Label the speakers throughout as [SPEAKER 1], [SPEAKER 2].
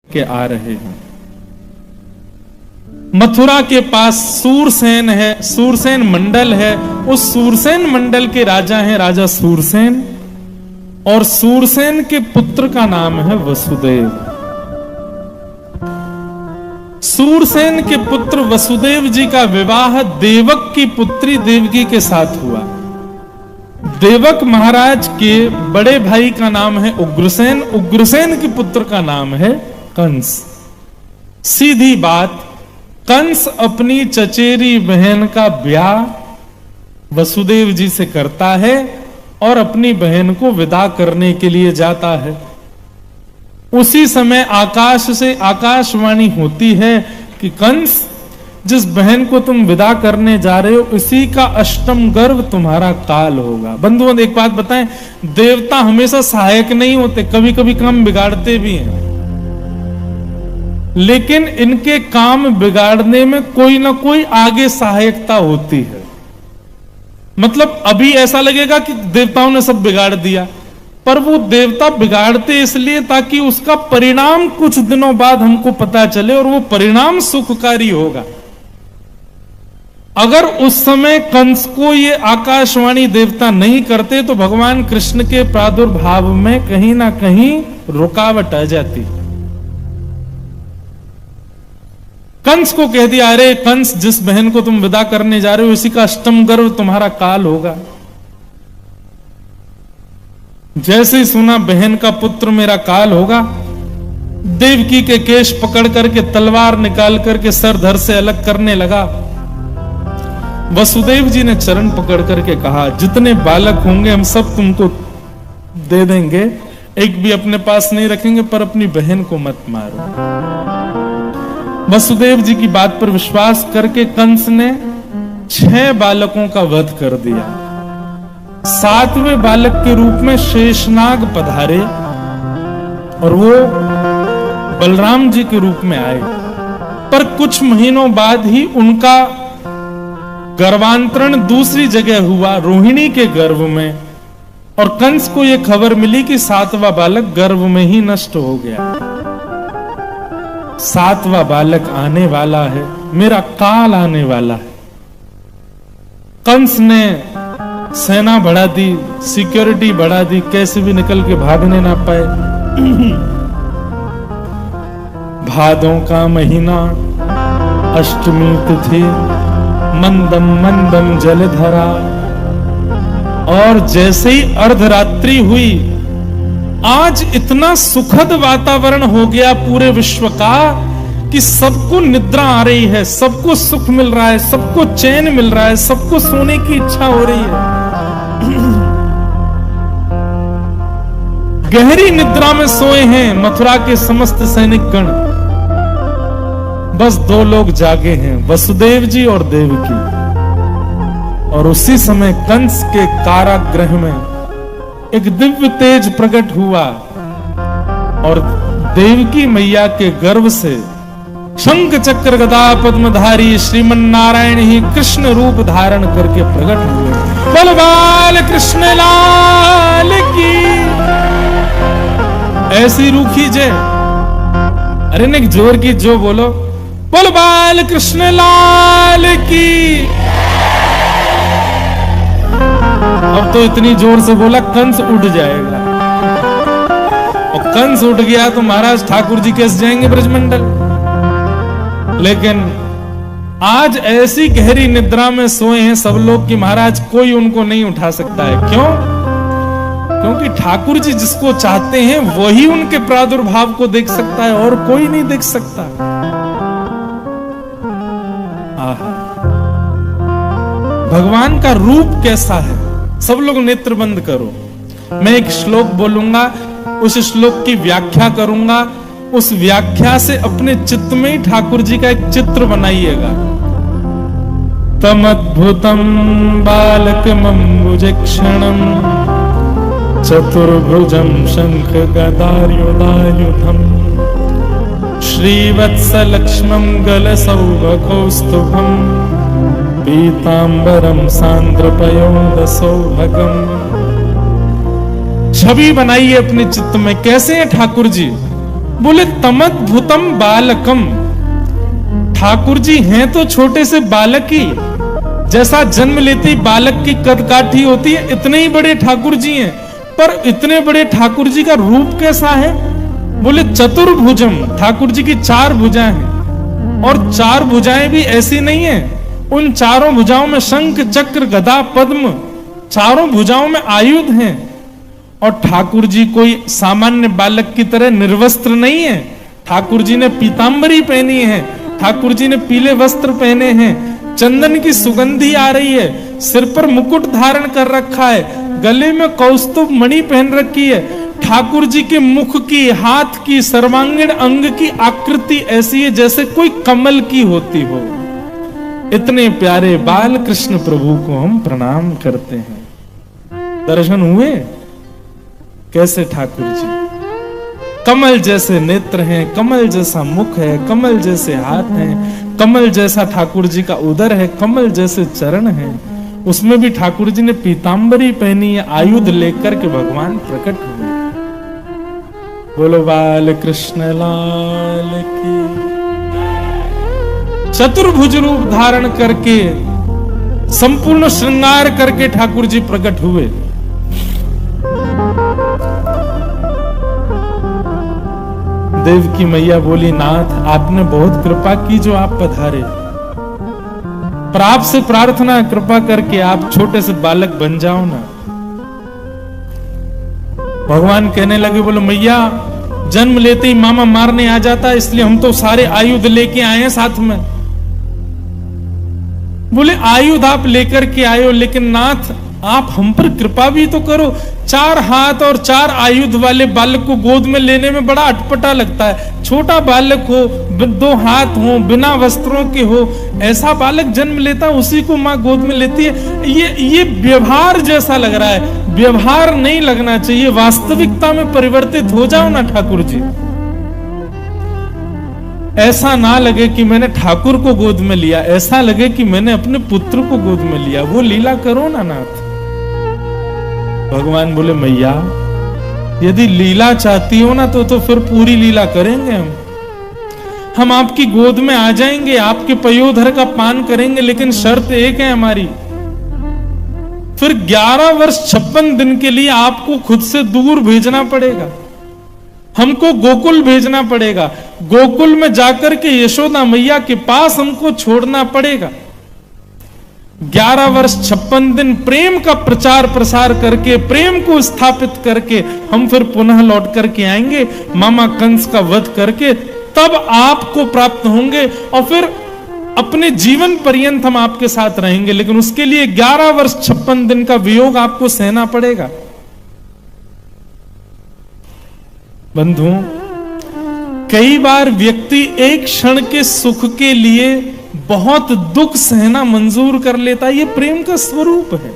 [SPEAKER 1] के आ रहे हैं। मथुरा के पास सूरसेन है, सूरसेन मंडल है। उस सूरसेन मंडल के राजा हैं राजा सूरसेन, और सूरसेन के पुत्र का नाम है वसुदेव। सूरसेन के पुत्र वसुदेव जी का विवाह देवक की पुत्री देवकी के साथ हुआ। देवक महाराज के बड़े भाई का नाम है उग्रसेन, उग्रसेन के पुत्र का नाम है कंस। सीधी बात, कंस अपनी चचेरी बहन का ब्याह वसुदेव जी से करता है और अपनी बहन को विदा करने के लिए जाता है। उसी समय आकाश से आकाशवाणी होती है कि कंस, जिस बहन को तुम विदा करने जा रहे हो इसी का अष्टम गर्भ तुम्हारा काल होगा। बंधुओं एक बात बताएं, देवता हमेशा सहायक नहीं होते, कभी कभी काम बिगाड़ते भी हैं, लेकिन इनके काम बिगाड़ने में कोई ना कोई आगे सहायकता होती है। मतलब अभी ऐसा लगेगा कि देवताओं ने सब बिगाड़ दिया, पर वो देवता बिगाड़ते इसलिए ताकि उसका परिणाम कुछ दिनों बाद हमको पता चले और वो परिणाम सुखकारी होगा। अगर उस समय कंस को ये आकाशवाणी देवता नहीं करते तो भगवान कृष्ण के प्रादुर्भाव में कहीं ना कहीं रुकावट आ जाती। कंस को कह दिया, अरे कंस, जिस बहन को तुम विदा करने जा रहे हो इसी का अष्टम गर्भ तुम्हारा काल होगा। जैसे ही सुना बहन का पुत्र मेरा काल होगा, देवकी के केश पकड़ करके तलवार निकाल करके सर धर से अलग करने लगा। वसुदेव जी ने चरण पकड़ करके कहा, जितने बालक होंगे हम सब तुमको दे देंगे, एक भी अपने पास नहीं रखेंगे, पर अपनी बहन को मत मारो। वसुदेव जी की बात पर विश्वास करके कंस ने 6 बालकों का वध कर दिया। 7वें बालक के रूप में शेषनाग पधारे और वो बलराम जी के रूप में आए, पर कुछ महीनों बाद ही उनका गर्भांतरण दूसरी जगह हुआ, रोहिणी के गर्भ में, और कंस को यह खबर मिली कि 7वां बालक गर्भ में ही नष्ट हो गया। 7वां बालक आने वाला है, मेरा काल आने वाला है। कंस ने सेना बढ़ा दी, सिक्योरिटी बढ़ा दी, कैसे भी निकल के भागने ना पाए। भादों का महीना, अष्टमी तिथि, मंदम मंदम जलधरा, और जैसे ही अर्धरात्रि हुई, आज इतना सुखद वातावरण हो गया पूरे विश्व का कि सबको निद्रा आ रही है, सबको सुख मिल रहा है, सबको चैन मिल रहा है, सबको सोने की इच्छा हो रही है। गहरी निद्रा में सोए हैं मथुरा के समस्त सैनिक गण। बस 2 लोग जागे हैं, वसुदेव जी और देवकी। और उसी समय कंस के कारागृह में एक दिव्य तेज प्रकट हुआ और देवकी मैया के गर्भ से शंख चक्र गदा पद्मधारी श्रीमन नारायण ही कृष्ण रूप धारण करके प्रकट हुए। बोल बाल कृष्ण लाल की। ऐसी रूखी जय, अरे ने जोर की जो बोलो, बोल बाल कृष्ण लाल की। अब तो इतनी जोर से बोला कंस उठ जाएगा, और कंस उठ गया तो महाराज ठाकुर जी कैसे जाएंगे ब्रजमंडल। लेकिन आज ऐसी गहरी निद्रा में सोए हैं सब लोग कि महाराज कोई उनको नहीं उठा सकता है। क्यों? क्योंकि ठाकुर जी जिसको चाहते हैं वही उनके प्रादुर्भाव को देख सकता है, और कोई नहीं देख सकता। भगवान का रूप कैसा है, सब लोग नेत्र बंद करो। मैं एक श्लोक बोलूंगा, उस श्लोक की व्याख्या करूंगा, उस व्याख्या से अपने चित्त में ही ठाकुर जी का एक चित्र बनाइएगा। तमद्भुतम बालकमंबुजक्षणम चतुर्भुजम शंख गदायुधायुधम श्रीवत्सलक्ष्मं गलसौभकौस्तुभम पीतांबरम सांद्रपयोदसौभगम। छवि बनाइए अपने चित्त में, कैसे हैं ठाकुर जी? बोले तमद्भुतम बालकम, ठाकुर जी हैं तो छोटे से बालक ही, जैसा जन्म लेते ही बालक की कदकाठी होती है इतने ही बड़े ठाकुर जी हैं। पर इतने बड़े ठाकुर जी का रूप कैसा है? बोले चतुर्भुजम, ठाकुर जी की 4 भुजाएं हैं, और 4 भुजाएं भी ऐसी नहीं है, उन चारों भुजाओं में शंख चक्र गदा पद्म, चारों भुजाओं में आयुध हैं। और ठाकुर जी कोई सामान्य बालक की तरह निर्वस्त्र नहीं है, ठाकुर जी ने पीतांबरी पहनी है, ठाकुर जी ने पीले वस्त्र पहने हैं, चंदन की सुगंधी आ रही है, सिर पर मुकुट धारण कर रखा है, गले में कौस्तुभ मणि पहन रखी है। ठाकुर जी के मुख की, हाथ की, सर्वांगीण अंग की आकृति ऐसी है जैसे कोई कमल की होती हो। इतने प्यारे बाल कृष्ण प्रभु को हम प्रणाम करते हैं। दर्शन हुए कैसे ठाकुर जी? कमल जैसे नेत्र हैं, कमल जैसा मुख है, कमल जैसे हाथ हैं, कमल जैसा ठाकुर जी का उदर है, कमल जैसे चरण हैं। उसमें भी ठाकुर जी ने पीतांबरी पहनी है, आयुध लेकर के भगवान प्रकट हुए। बोलो बाल कृष्ण लाल की। चतुर्भुज रूप धारण करके, संपूर्ण श्रृंगार करके ठाकुर जी प्रकट हुए। देवकी मैया बोली, नाथ आपने बहुत कृपा की जो आप पधारे, पर आपसे प्रार्थना कृपा करके आप छोटे से बालक बन जाओ ना। भगवान कहने लगे, बोलो मैया जन्म लेते ही मामा मारने आ जाता, इसलिए हम तो सारे आयुध लेके आए हैं साथ में। बोले आयुध आप लेकर के आए हो, लेकिन नाथ आप हम पर कृपा भी तो करो। 4 हाथ और 4 आयुध वाले बालक को गोद में लेने में बड़ा अटपटा लगता है। छोटा बालक हो, 2 हाथ हो, बिना वस्त्रों के हो, ऐसा बालक जन्म लेता, उसी को मां गोद में लेती है। ये व्यवहार जैसा लग रहा है, व्यवहार नहीं लगना चाहिए, वास्तविकता में परिवर्तित हो जाओ ना ठाकुर जी। ऐसा ना लगे कि मैंने ठाकुर को गोद में लिया, ऐसा लगे कि मैंने अपने पुत्र को गोद में लिया। वो लीला करो ना नाथ। भगवान बोले, मैया यदि लीला चाहती हो ना तो फिर पूरी लीला करेंगे हम आपकी गोद में आ जाएंगे, आपके पयोधर का पान करेंगे, लेकिन शर्त एक है हमारी, फिर 11 वर्ष 56 दिन के लिए आपको खुद से दूर भेजना पड़ेगा, हमको गोकुल भेजना पड़ेगा। गोकुल में जाकर के यशोदा मैया के पास हमको छोड़ना पड़ेगा। 11 वर्ष 56 दिन प्रेम का प्रचार प्रसार करके, प्रेम को स्थापित करके हम फिर पुनः लौट करके आएंगे, मामा कंस का वध करके, तब आपको प्राप्त होंगे और फिर अपने जीवन पर्यंत हम आपके साथ रहेंगे। लेकिन उसके लिए 11 वर्ष 56 दिन का वियोग आपको सहना पड़ेगा। बंधु, कई बार व्यक्ति एक क्षण के सुख के लिए बहुत दुख सहना मंजूर कर लेता है, ये प्रेम का स्वरूप है।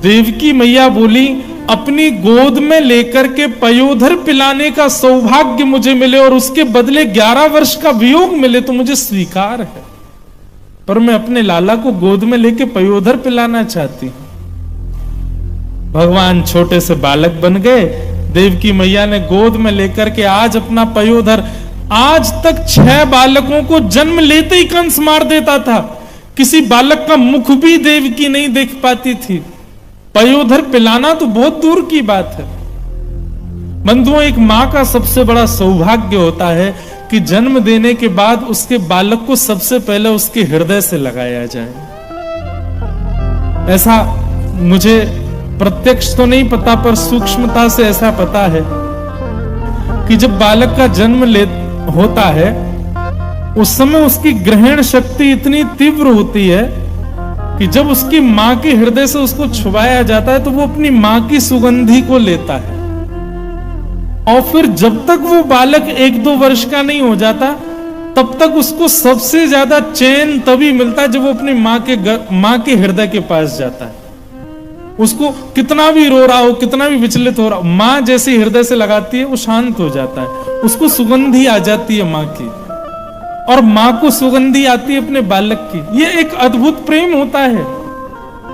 [SPEAKER 1] देवकी मैया बोली, अपनी गोद में लेकर के पयोधर पिलाने का सौभाग्य मुझे मिले और उसके बदले 11 वर्ष का वियोग मिले तो मुझे स्वीकार है, पर मैं अपने लाला को गोद में लेके पयोधर पिलाना चाहती हूं। भगवान छोटे से बालक बन गए, देवकी मैया ने गोद में लेकर के आज अपना पयोधर, आज तक 6 बालकों को जन्म लेते ही कंस मार देता था, किसी बालक का मुख भी देवकी नहीं देख पाती थी, पयोधर पिलाना तो बहुत दूर की बात है। बंधुओं, एक मां का सबसे बड़ा सौभाग्य होता है कि जन्म देने के बाद उसके बालक को सबसे पहले उसके हृदय से लगाया जाए। ऐसा मुझे प्रत्यक्ष तो नहीं पता, पर सूक्ष्मता से ऐसा पता है कि जब बालक का जन्म होता है उस समय उसकी ग्रहण शक्ति इतनी तीव्र होती है कि जब उसकी मां के हृदय से उसको छुपाया जाता है तो वो अपनी मां की सुगंधी को लेता है, और फिर जब तक वो बालक 1-2 वर्ष का नहीं हो जाता तब तक उसको सबसे ज्यादा चैन तभी मिलता है जब वो अपनी मां के हृदय के पास जाता है। उसको कितना भी रो रहा हो, कितना भी विचलित हो रहा हो, मां जैसे हृदय से लगाती है वो शांत हो जाता है, उसको सुगंधी आ जाती है मां की, और मां को सुगंधी आती है अपने बालक की। ये एक अद्भुत प्रेम होता है।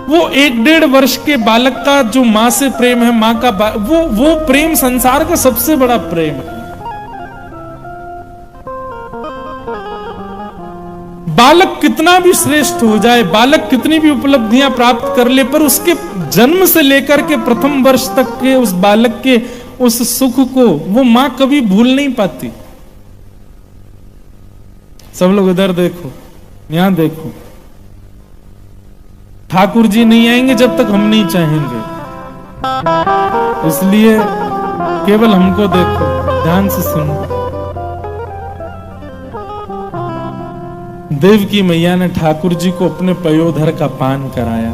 [SPEAKER 1] वो 1-1.5 वर्ष के बालक का जो मां से प्रेम है, मां का वो प्रेम संसार का सबसे बड़ा प्रेम है। बालक कितना भी श्रेष्ठ हो जाए, बालक कितनी भी उपलब्धियां प्राप्त कर ले, पर उसके जन्म से लेकर के प्रथम वर्ष तक के उस बालक के उस सुख को वो मां कभी भूल नहीं पाती। सब लोग इधर देखो, यहां देखो, ठाकुर जी नहीं आएंगे जब तक हम नहीं चाहेंगे, इसलिए केवल हमको देखो, ध्यान से सुनो। देवकी मैया ने ठाकुर जी को अपने पयोधर का पान कराया।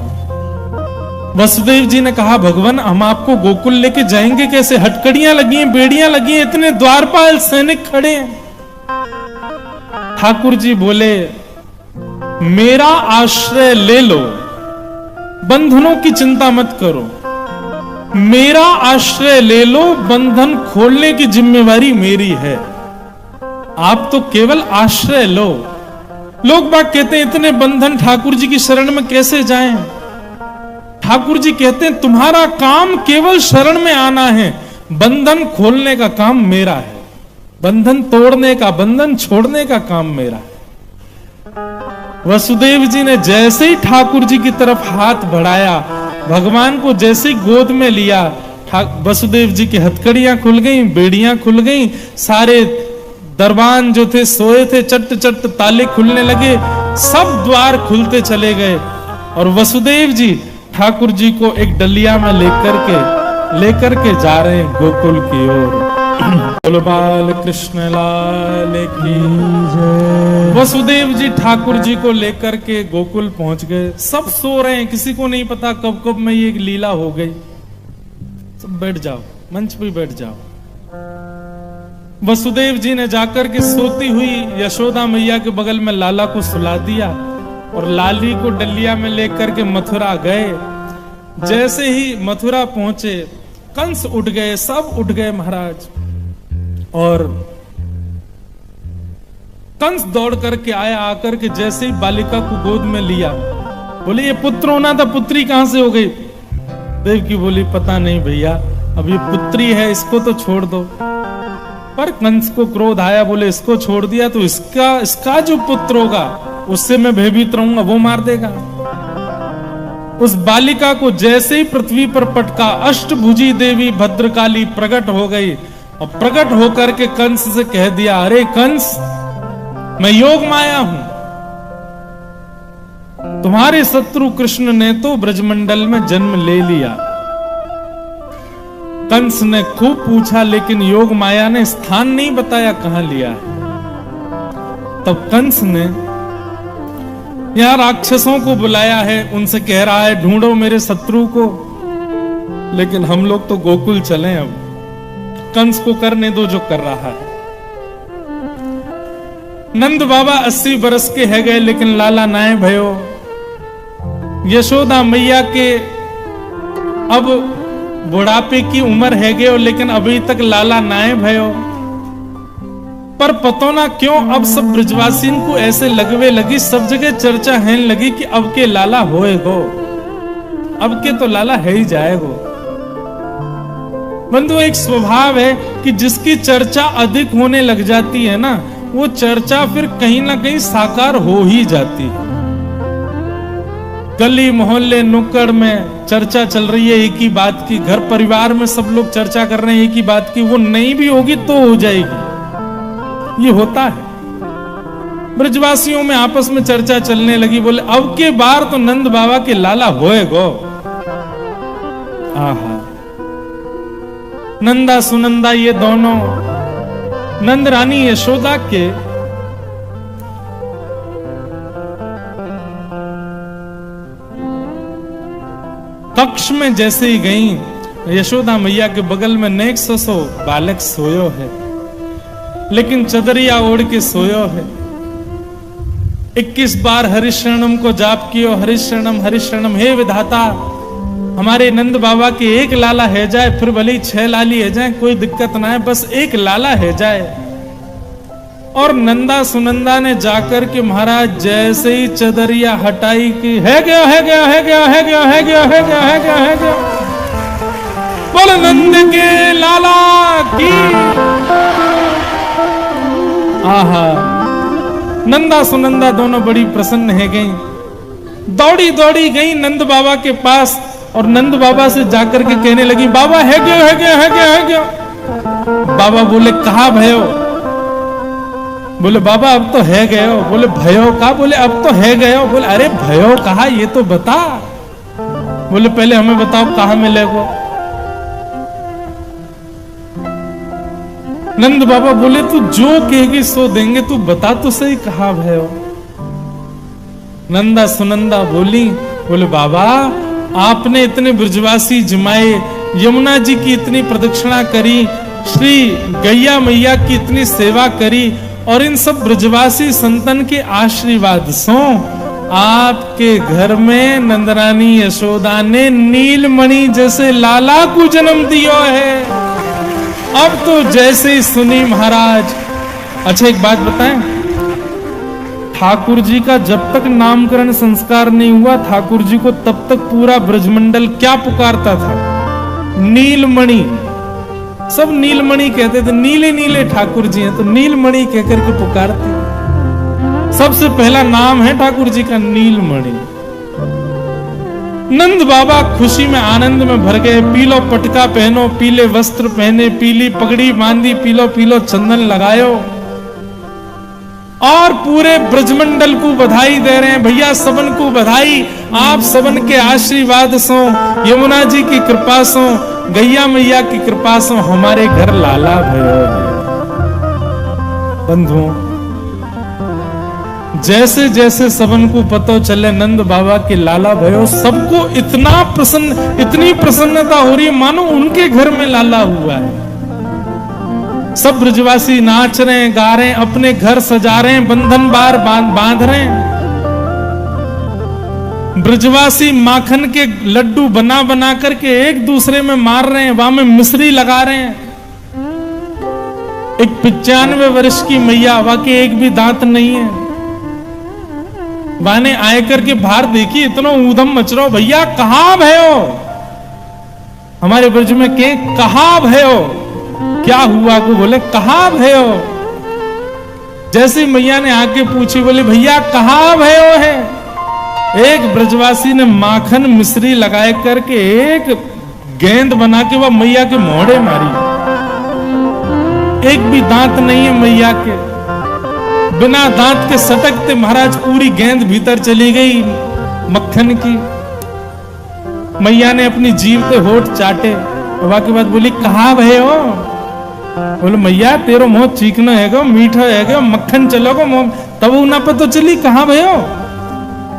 [SPEAKER 1] वसुदेव जी ने कहा, भगवान हम आपको गोकुल लेके जाएंगे कैसे? हटकड़ियां लगी हैं, बेड़ियां लगी हैं, इतने द्वारपाल सैनिक खड़े हैं। ठाकुर जी बोले, मेरा आश्रय ले लो, बंधनों की चिंता मत करो, मेरा आश्रय ले लो, बंधन खोलने की जिम्मेवारी मेरी है, आप तो केवल आश्रय लो। लोग बात कहते हैं इतने बंधन ठाकुर जी की शरण में कैसे जाएं? ठाकुर जी कहते हैं तुम्हारा काम केवल शरण में आना है, बंधन खोलने का काम मेरा है, बंधन तोड़ने का, बंधन छोड़ने का काम मेरा है। वसुदेव जी ने जैसे ही ठाकुर जी की तरफ हाथ बढ़ाया, भगवान को जैसे ही गोद में लिया, वसुदेव जी की हथकड़ियां खुल गई, बेड़ियां खुल गई, सारे दरबान जो थे सोए थे, चट चट ताले खुलने लगे, सब द्वार खुलते चले गए और वसुदेव जी ठाकुर जी को एक डलिया में लेकर के जा रहे हैं गोकुल की ओर। बोलो बाल कृष्ण लाल की जय। वसुदेव जी ठाकुर जी को लेकर के गोकुल पहुंच गए। सब सो रहे हैं, किसी को नहीं पता कब कब में ये एक लीला हो गई। सब बैठ जाओ, मंच पे बैठ जाओ। वसुदेव जी ने जाकर के सोती हुई यशोदा मैया के बगल में लाला को सुला दिया और लाली को डलिया में लेकर के मथुरा गए। जैसे ही मथुरा पहुंचे, कंस उठ गए, सब उठ गए महाराज। और कंस दौड़ करके आया, आकर के जैसे ही बालिका को गोद में लिया, बोले ये पुत्र होना था, पुत्री कहां से हो गई? देवकी बोली पता नहीं भैया, अब ये पुत्री है, इसको तो छोड़ दो। पर कंस को क्रोध आया, बोले इसको छोड़ दिया तो इसका जो पुत्र होगा उससे मैं भयभीत रहूंगा, वो मार देगा। उस बालिका को जैसे ही पृथ्वी पर पटका, अष्टभुजी देवी भद्रकाली प्रकट हो गई और प्रकट होकर के कंस से कह दिया, अरे कंस, मैं योग माया हूं, तुम्हारे शत्रु कृष्ण ने तो ब्रजमंडल में जन्म ले लिया। कंस ने खूब पूछा, लेकिन योग माया ने स्थान नहीं बताया कहां लिया है। तब कंस ने यहां राक्षसों को बुलाया है, उनसे कह रहा है ढूंढो मेरे शत्रु को, लेकिन हम लोग तो गोकुल चलें, अब कंस को करने दो जो कर रहा है। नंद बाबा 80 बरस के है गए, लेकिन लाला नाय भयो। यशोदा मैया के अब बुढ़ापे की उम्र है गए, लेकिन अभी तक लाला नाय भयो। पर पतो ना क्यों अब सब ब्रजवासियों को ऐसे लगवे लगी, सब जगह चर्चा है लगी कि अब के लाला होएगो, अब के तो लाला है ही जाएगो। बंधु, एक स्वभाव है कि जिसकी चर्चा अधिक होने लग जाती है ना, वो चर्चा फिर कहीं ना कहीं साकार हो ही जाती है। गली मोहल्ले नुक्कड़ में चर्चा चल रही है एक ही बात की, घर परिवार में सब लोग चर्चा कर रहे हैं एक ही बात की, वो नहीं भी होगी तो हो जाएगी, ये होता है। ब्रजवासियों में आपस में चर्चा चलने लगी, बोले अब के बार तो नंद बाबा के लाला होएगो। आहा, नंदा सुनंदा ये दोनों नंद रानी यशोदा के कक्ष में जैसे ही गई, यशोदा मैया के बगल में नेक ससो बालक सोयो है, लेकिन चदरिया ओढ़ के सोयो है। 21 बार हरिशरणम को जाप कियो, हरिशरणम हरिशरणम, हे विधाता हमारे नंद बाबा के एक लाला है जाए, फिर भले ही 6 लाली है जाए, कोई दिक्कत ना है, बस एक लाला है जाए। और नंदा सुनंदा ने जाकर के महाराज जैसे ही चदरिया हटाई कि है गया है गया है गया है गया है गया है गया है गया है गया, बोल नंद के लाला की। आहा, नंदा सुनंदा दोनों बड़ी प्रसन्न है गई, दौड़ी दौड़ी गई नंद बाबा के पास और नंद बाबा से जाकर के कहने लगी, बाबा है गया है गया है गया है गया। बाबा बोले कहा भयो? बोले बाबा अब तो है गए हो। बोले भयो का? बोले अब तो है गए हो। बोले अरे भयो कहा, ये तो बता। बोले पहले हमें बताओ कहां मिलेगा। नंद बाबा बोले तू जो कहेगी सो देंगे, तू बता तो सही कहा भयो। नंदा सुनंदा बोली, बोले बाबा आपने इतने ब्रजवासी जमाए, यमुना जी की इतनी प्रदक्षिणा करी, श्री गैया मैया की इतनी सेवा करी और इन सब ब्रजवासी संतन के आशीर्वाद सो आपके घर में नंदरानी यशोदा ने नीलमणि जैसे लाला को जन्म दियो है। अब तो जैसे ही सुनी महाराज। अच्छा एक बात बताएं, ठाकुर जी का जब तक नामकरण संस्कार नहीं हुआ, ठाकुर जी को तब तक पूरा ब्रजमंडल क्या पुकारता था? नीलमणि। सब नीलमणि कहते थे, नीले नीले ठाकुर जी हैं तो नीलमणि कहकर के पुकारते। सबसे पहला नाम है ठाकुर जी का नीलमणि। नंद बाबा खुशी में आनंद में भर गए। पीलो पटका पहनो, पीले वस्त्र पहने, पीली पगड़ी बांधी, पीलो पीलो चंदन लगायो और पूरे ब्रजमंडल को बधाई दे रहे हैं। भैया सबन को बधाई, आप सबन के आशीर्वाद सो, यमुना जी की कृपा सो, गैया मैया की कृपा सो हमारे घर लाला भयो। बंधुओं, जैसे जैसे सबन को पता चले नंद बाबा के लाला भयो, सबको इतनी प्रसन्नता हो रही है मानो उनके घर में लाला हुआ है। सब ब्रजवासी नाच रहे हैं, गा रहे हैं, अपने घर सजा रहे हैं, बंधन बार बांध रहे हैं। ब्रजवासी माखन के लड्डू बना बना करके एक दूसरे में मार रहे हैं, वहां में मिश्री लगा रहे हैं। एक 95 वर्ष की मैया, वहां के एक भी दांत नहीं है, वाने आए करके बाहर देखी, इतना ऊधम मच रहा हो, भैया कहां भयो? हमारे ब्रज में के कहां भयो? क्या हुआ को बोले कहां भयो? जैसे मैया ने आके पूछी, बोले भैया कहां भयो है? एक ब्रजवासी ने माखन मिश्री लगाए करके एक गेंद बना के वह मैया के मोड़े मारी। एक भी दांत नहीं है मैया के, बिना दांत के सटकते महाराज पूरी गेंद भीतर चली गई मक्खन की। मैया ने अपनी जीभ पे होठ चाटे, के बाद बोली कहां भयो? बोले मैया तेरो मुंह चीकना है, मीठा है, मक्खन चलोगो मुंह, तब ना पता चली कहां भयो?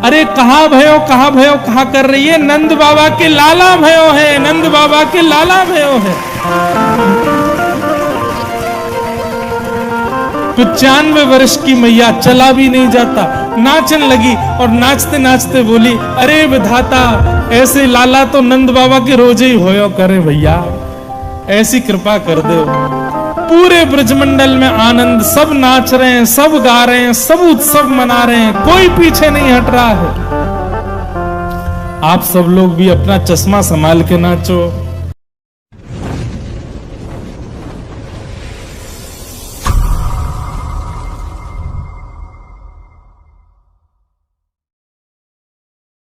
[SPEAKER 1] अरे कहां भयो कहां भयो कहा कर रही है? नंद बाबा के लाला भयो है, नंद बाबा के लाला भयो है। 95 वर्ष की मैया, चला भी नहीं जाता, नाचन लगी और नाचते नाचते बोली, अरे विधाता ऐसे लाला तो नंद बाबा के रोजे ही होयो करे भैया, ऐसी कृपा कर दो। पूरे ब्रजमंडल में आनंद, सब नाच रहे हैं, सब गा रहे हैं, सब उत्सव मना रहे हैं, कोई पीछे नहीं हट रहा है। आप सब लोग भी अपना चश्मा संभाल के नाचो।